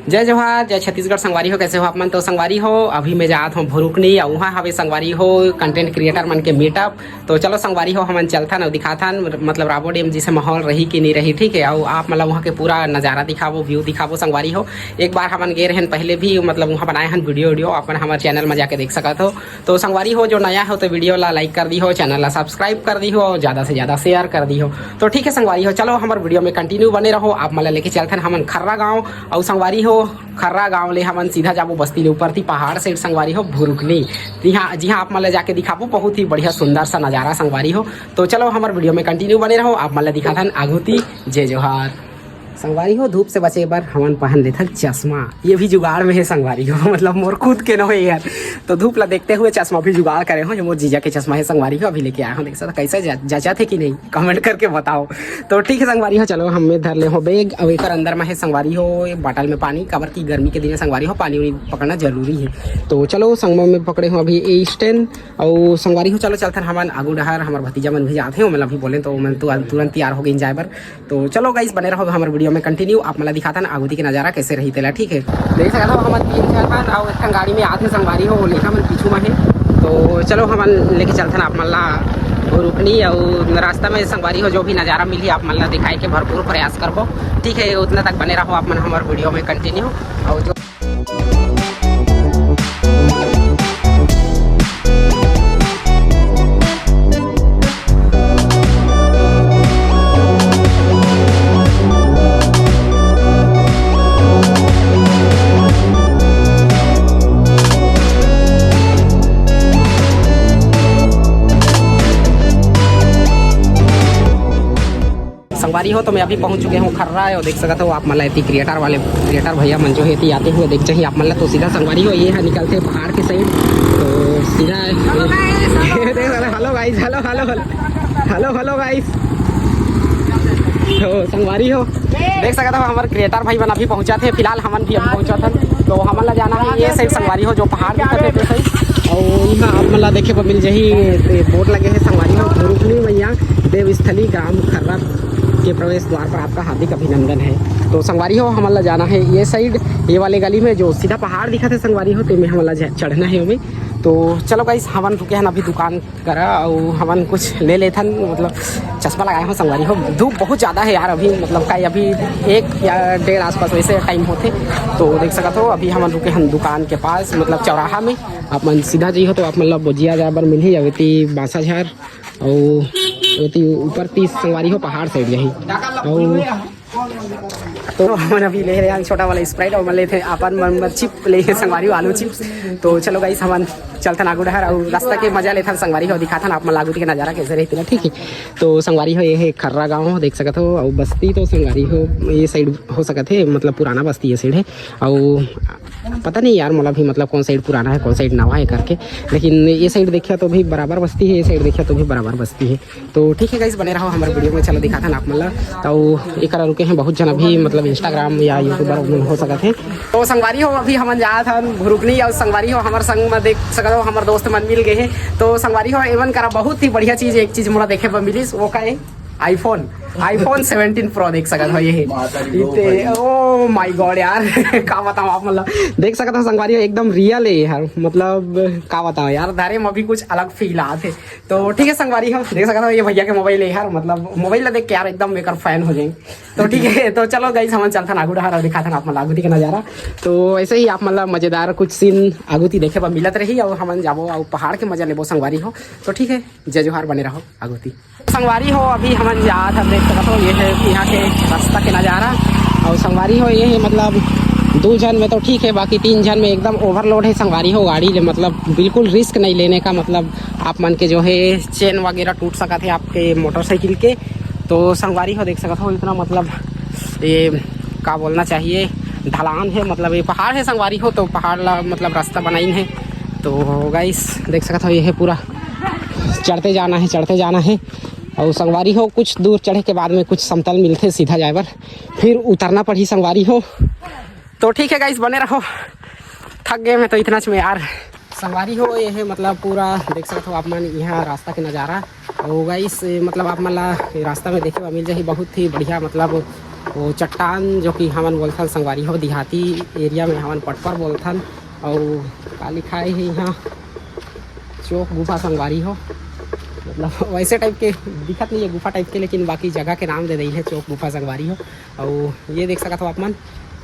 जय जोहार, जय छत्तीसगढ़। संगवारी हो, कैसे हो आप मन? तो संगवारी हो, अभी मैं जात हूँ भुरुकनी और वहाँ हवे संगवारी हो कंटेंट क्रिएटर मन के मीटअप। तो चलो संगवारी हो, हमन चलथन और दिखाथन मतलब राबो डैम जैसे माहौल रही कि नहीं रही, ठीक है। और आप मतलब वहाँ के पूरा नज़ारा दिखावो, व्यू दिखावो संगवारी हो। एक बार हमन गए रहन पहले भी, मतलब वहाँ बनाए हन वीडियो अपन हमारे चैनल में जाके देख सकत हो। तो संगवारी हो जो नया हो तो वीडियो ला लाइक कर दी हो, चैनल ला सब्सक्राइब कर दी हो और ज़्यादा से ज़्यादा शेयर कर दी हो। तो ठीक है संगवारी हो, चलो हमारे वीडियो में कंटिन्यू बने रहो। आप मतलब लेके चलथन हमन खर्रा गाँव और संगवारी हो खर्रा गाँव ले हमन सीधा जाबो बस्ती ले ऊपर थी पहाड़ से संगवारी हो भुरुकनी। जी हाँ आप मतलब जाके दिखाबो, बहुत ही बढ़िया सुंदर सा नज़ारा संगवारी हो। तो चलो हमारे वीडियो में कंटिन्यू बने रहो। आप मतलब दिखाथन आगुती। जय जोहार। संगवारी हो, धूप से बचे बर हमन पहन लेथन चश्मा। ये भी जुगाड़ में है संगवारी हो, मतलब मोर खुद के न हो यार। तो धूप ला देखते हुए चश्मा भी जुगाड़ करे हो। ये मोर जीजा के चश्मा है संगवारी हो, अभी लेके आया हूँ। देख सकते कैसे जचा थे कि नहीं, कमेंट करके बताओ। तो ठीक है संगवारी हो, चलो हमें धर ले हो बैग। अब एक अंदर में है संगवारी हो बॉटल में पानी, कबर की गर्मी के दिन संगवारी हो पानी पकड़ना जरूरी है। तो चलो संगम में पकड़े हो अभी ईस्टर्न और संगवारी हो। चलो चलते हमन आगू डहर, हमारे भतीजा मन भी जाते हो, मतलब अभी बोले तो मैं तो तुरंत तैयार हो गई जाए बर। तो चलो गाइस बने रहो हमारे वीडियो में कंटिन्यू। आप मतलब दिखाता ना आगुती के नज़ारा कैसे रही तेला, ठीक है। देख सकता हो हमारे 3-4 और एक गाड़ी में आते संगवारी हो लेखा मन पीछू में है। तो चलो हम लेके चलते ना आप मल्ला रुकनी और रास्ता में संगवारी हो जो भी नज़ारा मिली आप मल्ला दिखाए के भरपूर प्रयास करबो, ठीक है। उतना तक बने रहो आप मन हमारे वीडियो में कंटिन्यू। और जो संगवारी हो तो मैं अभी पहुंच चुके हूँ खर्रा और देख सकते हो आप मतलब क्रिएटर भैया मन जो है आते हुए देख चाहिए आप मतलब। तो सीधा संगवारी हो ये है निकलते पहाड़ के साइड, तो सीधा hello guys, hello hello hello hello guys. तो संगवारी हो देख सकते हो हमारे क्रिएटर भाई बन अभी पहुंचा थे, फिलहाल हमन भी अभी पहुंचा था। तो हमन ला जाना है ये साइड संगवारी हो जो पहाड़ दिखते थे। और यहाँ आप मतलब देखे पर मिल जाही बोर्ड लगे हैं संगवारी हो भुरुकनी मैया देवस्थली ग्राम खर्रा के प्रवेश द्वार पर आपका हार्दिक अभिनंदन है। तो संगवारी हो हमला जाना है ये साइड, ये वाले गली में जो सीधा पहाड़ दिखा था संगवारी हो, तो में हमला चढ़ना है हमें। तो चलो गाइस हमन रुके हैं अभी दुकान करा और हमन कुछ ले लेते हैं, मतलब चश्मा लगाए हो संगवारी हो। धूप बहुत ज़्यादा है यार अभी, मतलब का अभी 1 या 1:30 आसपास वैसे टाइम होते। तो देख सकते हो अभी हमन रुके हैं दुकान के पास, मतलब चौराहा में। आप मन सीधा जी हो तो आप मतलब बोजिया जाबर मिल ही अवती बांसाझार और ऊपर 30 संगवारी हो पहाड़ साइड यही। और तो हम अभी ले रहे हैं छोटा वाला स्प्राइट और मैं लेते अपन चिप ले संगवारी आलू चिप्स। तो चलो गाइस हम चलते आगू डहर और रास्ता के मजा लेते संगवारी हो दिखाता ना आप लागू के नज़ारा कैसे रहती है, ठीक है। तो संगवारी हो ये है खर्रा गाँव हो देख सकते हो, और बस्ती तो संगवारी हो ये साइड हो सकते है, मतलब पुराना बस्ती ये साइड है। और पता नहीं यार मतलब कौन साइड पुराना है कौन साइड नवा है करके, लेकिन ये साइड देखिए तो भी बराबर बस्ती है, ये साइड देखिए तो भी बराबर बस्ती है। तो ठीक है गाइस बने रहो हमारे वीडियो में, चलो दिखाता ना आप मतलब। तो एक रुके हैं बहुत जन अभी, मतलब इंस्टाग्राम या यूट्यूबर हो सकते हैं। तो संगवारी हो अभी हम जा था भुरुकनी और संगवारी हो हमारे संग में देख सकते हो हमारे दोस्त मन मिल गए हैं। तो संगवारी हो एवन करा बहुत ही बढ़िया चीज़, एक चीज़ मोड़ा देखे पर मिली वो का है आईफोन 17 प्रो देख सकते हो ये। ओ माय गॉड यार का बताऊँ आप, मतलब देख सकते हो संगवारी एकदम रियल है यार, मतलब का बताऊँ यार धारे में अभी कुछ अलग फील आते। तो ठीक है संगवारी हो देख सकते हो ये भैया के मोबाइल है यार, मतलब मोबाइल देख के यार एकदम मेकर फैन हो जाएंगे। तो ठीक है तो चलो गाइस हम चलता आगू डहार और दिखाता आप मतलब आगुती का नज़ारा। तो ऐसे ही आप मतलब मज़ेदार कुछ सीन आगुती देखे पर मिलत रही और हम जाबो और पहाड़ के मजा लेबो संगवारी हो। तो ठीक है जय जोहार बने रहो आगुती। संगवारी हो अभी हम जा था देख सकते हो ये है यहाँ के रास्ता के नज़ारा। और संगवारी हो ये है मतलब 2 जन में तो ठीक है, बाकी 3 जन में एकदम ओवरलोड है संगवारी हो गाड़ी, मतलब बिल्कुल रिस्क नहीं लेने का, मतलब आप मन के जो है चेन वगैरह टूट सका थे आपके मोटरसाइकिल के। तो संगवारी हो देख सकते हो इतना मतलब ये का बोलना चाहिए ढलान है, मतलब ये पहाड़ है संगवारी हो, तो पहाड़ ला मतलब रास्ता बनाई है। तो गाइस देख सकते हो ये है पूरा चढ़ते जाना है। और संगवारी हो कुछ दूर चढ़े के बाद में कुछ समतल मिलते सीधा जाए बर, फिर उतरना पड़ी संगवारी हो। तो ठीक है गाइस बने रहो, थक गए मैं तो इतना में यार। संगवारी हो ये है मतलब पूरा देख सकते हो आप मन यहाँ रास्ता के नज़ारा। और गाइस मतलब आप मतलब रास्ता में देखे मिल जाए बहुत ही बढ़िया, मतलब वो चट्टान जो कि हमन बोलथन संगवारी हो देहाती एरिया में हमन पटपर बोलथन। और का लिखाए है यहाँ चौक गुफा संगवारी हो, मतलब वैसे टाइप के दिखत नहीं है गुफा टाइप के, लेकिन बाकी जगह के नाम दे दी है चौक गुफा संगवारी हो। और ये देख सकत हो आप मन,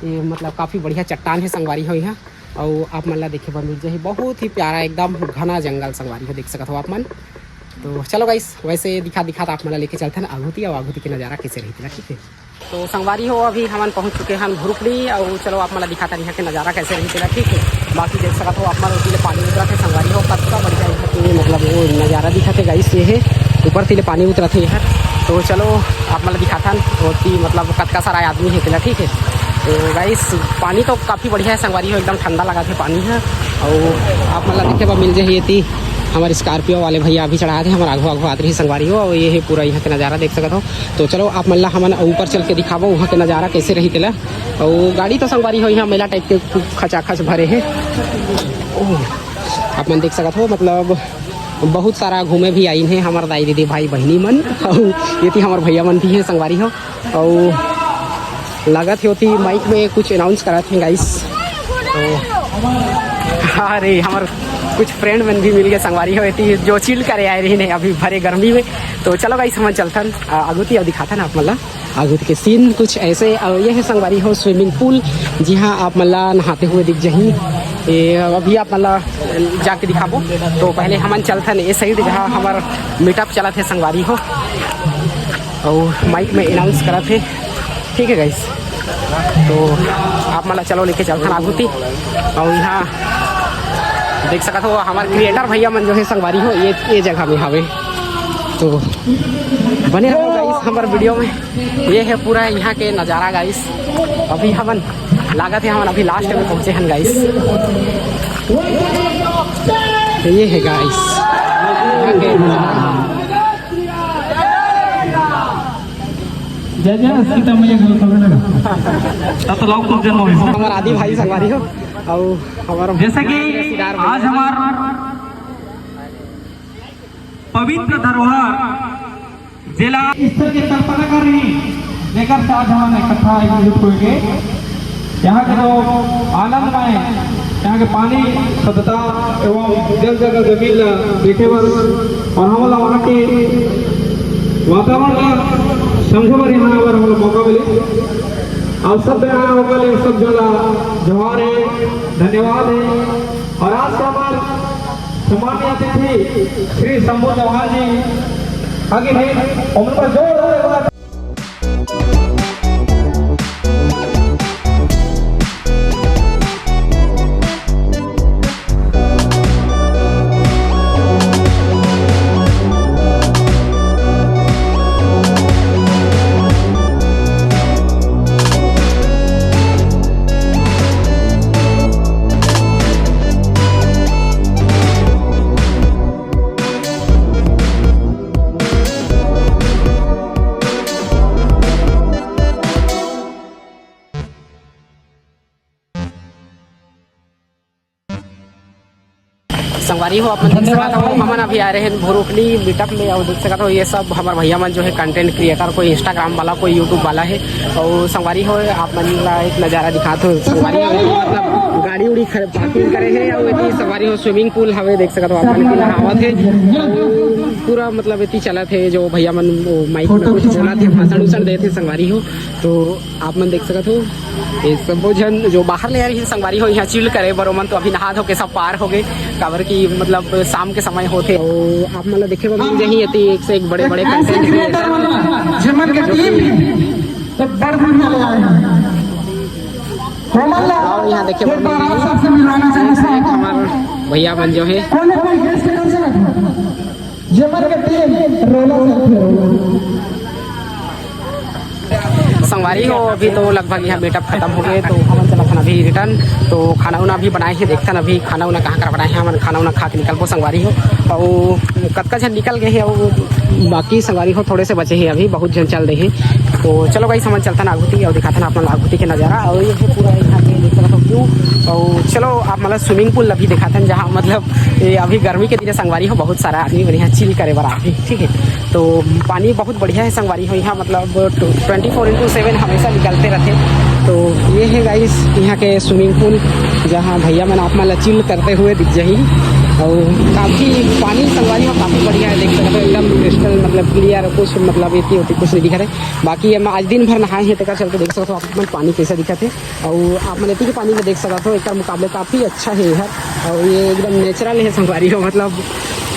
ये मतलब काफ़ी बढ़िया चट्टान है संगवारी हो यहाँ। और आप मन ला देखे बर मिल जाए बहुत ही प्यारा एकदम घना जंगल संगवारी हो, देख सकत हो आप मन। तो चलो गाइस वैसे दिखा आप मला लेके चलते हैं आगुती, और आगुती के नज़ारा कैसे रहती है, ठीक है। तो संगवारी हो अभी हमन पहुंच चुके हैं भुरुकड़ी, और चलो आप मला दिखाता यहाँ के नज़ारा कैसे रहती है, ठीक है। बाकी देख सकत हो आप मन उसी पानी उतरा थे संगवारी हो, कतना बढ़िया यहाँ मतलब वो नज़ारा दिखा थे गाइस, ये है ऊपर से पानी उतरा थे यहाँ। तो चलो आप मला दिखाता होती मतलब कतका सारा आदमी है तेला, ठीक है। तो गाइस पानी तो काफ़ी बढ़िया है संगवारी हो, एकदम ठंडा लगा थे पानी है। और आप मतलब देखे मिल जाए थी हमारे स्कॉर्पियो वाले भैया अभी चढ़ाए थे हमारे आगू आते रही संगवारी हो, और ये है पूरा यहाँ के नज़ारा देख सकते हो। तो चलो आप मल्ला हमन ऊपर चल के दिखाबो वहाँ के नज़ारा कैसे रही तेला। और गाड़ी तो संगवारी हो यहाँ मेला टाइप के खचाखच भरे है, आप मन देख सकते हो। मतलब बहुत सारा घूमे भी आई हैं हमारे दाई दीदी भाई बहनी मन, और ये थी हमारे भैया मन भी है संगवारी हो। और लागत होती माइक में कुछ अनाउंस करा थे गाइस। तो अरे हमारे कुछ फ्रेंड मन भी मिल गए संगवारी हो थी जो चिल करे आए रही नहीं अभी भरे गर्मी में। तो चलो गाइस हम चलथन आगुती और दिखाता ना आप मल्ला आगुती के सीन कुछ ऐसे। और ये है संगवारी हो स्विमिंग पूल, जी हाँ आप मल्ला नहाते हुए दिख जाही। अभी आप मल्ला जाके दिखाबो। तो पहले हमन चलथन ये साइड जहाँ हमार मीटअप चला थे संगवारी हो, और माइक में अनाउंस करा थे, ठीक है गाइस। तो आप मला चलो लेके चलथन आगुती। और यहाँ देख सकते हो हमारे क्रिएटर भैया मन जो है संगवारी हो ये जगह में हवे। तो बने रहो गाइस हमारे वीडियो में, ये है पूरा यहाँ के नज़ारा गाइस। अभी हमन लागत है हमन अभी लास्ट में पहुँचे हैं गाइस। तो ये है गाइस यहाँ के नज़ारा। हमारा आदि भाई संगवारी हो, और हमारा जैसे कि आज हमारा पवित्र धरोहर जिला स्तर की कल्पना कर रही लेकर से आज हमारे इकट्ठा एकजुट होंगे। यहाँ के जो आनंदमय यहाँ के पानी शुद्धता एवं जल जगह जमीन देखे बर और हम वहाँ के वातावरण समझे बर यहाँ पर हम मौका मिले। और सब यहाँ होकर सब जगह जोहार है, धन्यवाद है। और आज का हमारे सम्मान्य अतिथि श्री शंभू चौहान जी आगे हैं, उन पर जोर संगवारी हो अपन देख सकते हो हमन अभी आ रहे हैं भुरुकड़ी मीटअप में। और देख सकते हो ये सब हमारे भैया मन जो है कंटेंट क्रिएटर, कोई इंस्टाग्राम वाला कोई यूट्यूब वाला है। और संगवारी हो आप मन ला एक नज़ारा दिखाते हो संगवारी हो मतलब गाड़ी उड़ी पार्किंग करे है। और ये संगवारी हो स्विमिंग पूल हवे देख सकते हो आप मन की नहावत है पूरा मतलब इतनी चला थे जो भैया मन माइक में कुछ बोला थे भाषण उषण दे थे संगवारी हो। तो आप मन देख सकते हो ये सब जन जो बाहर ले आ रही है संगवारी हो यहाँ चिल करे बरो मन। तो अभी नहा धो के सब पार हो गए काबर की मतलब शाम के समय होते। और आप मतलब देखे मिल जाही एक से एक बड़े बड़े कंटेंट क्रिएटर और यहाँ देखे हमारे भैया मन जो है संगवारी हो। अभी तो लगभग यहाँ मीटअप खत्म हो गए, तो हम चला अभी रिटर्न। तो खाना उना भी बनाए हैं, देखथन अभी खाना उना कहाँ कर बनाए हैं। हमन खाना उना खा के निकलबो संगवारी हो। और कतका झन निकल गए हैं और बाकी संगवारी हो थोड़े से बचे हैं, अभी बहुत जन चल रहे हैं। तो चलो गाइस हमन चलथन आगुती और दिखाथन आप मन आगुती के नज़ारा। और ये है पूरा यहाँ पे देख सकते हो व्यू। और चलो आप मतलब स्विमिंग पूल अभी दिखाथन, जहाँ मतलब ये अभी गर्मी के दिन संगवारी हो बहुत सारा आदमी बढ़िया चिल करे बर आते, ठीक है। तो पानी बहुत बढ़िया है संगवारी हो यहाँ, मतलब 24/7 हमेशा निकलते रहते। तो ये है गाइस यहाँ के स्विमिंग पूल, जहाँ भैया मैंने आप मतलब चिल करते हुए दिख जाही। और काफ़ी पानी संगवारी हो काफ़ी बढ़िया है, देख सकते हो एकदम क्रिस्टल मतलब क्लियर, कुछ मतलब इतनी होती कुछ नहीं दिखा है। बाकी हम आज दिन भर नहाए हैं, तक चलते देख सकते हो आप पानी कैसा दिखा थे। और आप मैंने के पानी में देख सकते हो एक मुकाबले काफ़ी अच्छा है यार। और ये एकदम नेचुरल है संगवारी हो, मतलब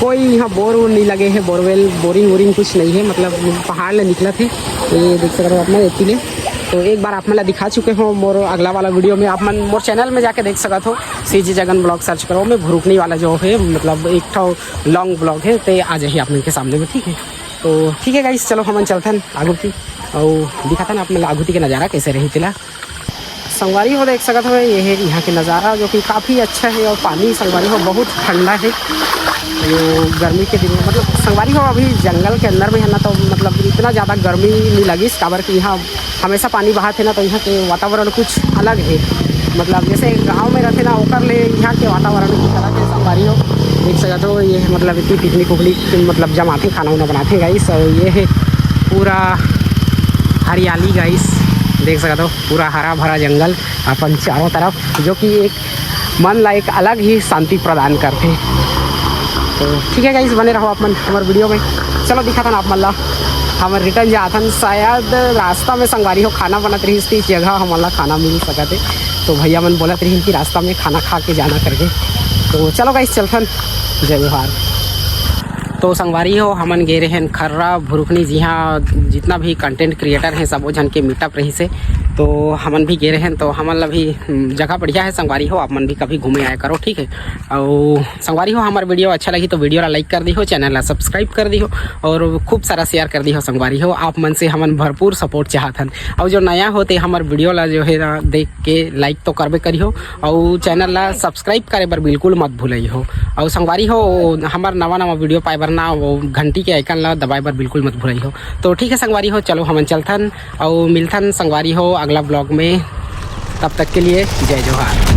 कोई यहाँ बोर वोर नहीं लगे है, बोरवेल बोरिंग वोरिंग कुछ नहीं है, मतलब पहाड़ ले निकला थे। ये देख सकते हो आप मैं इतने। तो एक बार आप मतलब दिखा चुके हो मोर अगला वाला वीडियो में, आप मन मोर चैनल में जाके देख सकते हो, CG जगन ब्लॉग सर्च करो, मैं भुरुकनी वाला जो है मतलब एक ठो लॉन्ग ब्लॉग है, तो आ जाइए आप के सामने में, ठीक है। तो ठीक है गाइस, चलो हमन चलथन आगुती और दिखाथन आप मतलब आगुती के नज़ारा कैसे रही तिला संगवारी हो। देख सकते हो ये है यहाँ के नज़ारा जो कि काफ़ी अच्छा है। और पानी संगवारी हो बहुत ठंडा है, जो गर्मी के दिन में मतलब संगवारी हो अभी जंगल के अंदर में है ना, तो मतलब इतना ज़्यादा गर्मी नहीं लगी इस काबर कि यहाँ हमेशा पानी बहाते ना, तो यहाँ के वातावरण कुछ अलग है। मतलब जैसे गांव में रहते ना ओकर ले यहाँ के वातावरण कुछ अलग है संगवारी हो। देख सकते हो ये मतलब इतनी पिकनिक उकनिक मतलब जमाते खाना उना बनाते गाइस। और ये है पूरा हरियाली गाइस, देख सकते हो पूरा हरा भरा जंगल अपन चारों तरफ, जो कि एक मन ला एक अलग ही शांति प्रदान करते हैं। तो ठीक है गाइस, बने रहो आप मन हमारे वीडियो में। चलो दिखाथन आप मन हम रिटर्न जाथन, शायद रास्ता में संगवारी हो खाना बनत रही इस जगह हमारा खाना मिल सकते। तो भैया मन बोलत रही कि रास्ता में खाना खा के जाना करके। तो चलो गाइस चलथन, जय जोहार। तो संगवारी हो हमन गे रहे हैं खर्रा भुरुकनी, जी हाँ जितना भी कंटेंट क्रिएटर हैं सब वो जन के मीटअप रही से। तो हमन भी गे रहे हैं, तो हमन अभी जगह बढ़िया है संगवारी हो, आप मन भी कभी घूमे आया करो, ठीक है। और संगवारी हो हमारे वीडियो अच्छा लगी तो वीडियो ला लाइक कर दी हो, चैनल ला सब्सक्राइब कर दी हो और खूब सारा शेयर कर दी हो संगवारी हो। आप मन से हमन भरपूर सपोर्ट चाहतन। और जो नया होते हमारे वीडियो ला जो है ना देख के लाइक तो करबे करी हो, और चैनल ला सब्सक्राइब करे बर बिल्कुल मत भूलई हो। और संगवारी हो हमार नवा नवा वीडियो पाए बर ना वो घंटी के आइकन ला दबाए बर बिल्कुल मत भूलई हो। तो ठीक है संगवारी हो, चलो हमन चलथन और मिलथन संगवारी हो अगला ब्लॉग में। तब तक के लिए जय जोहार।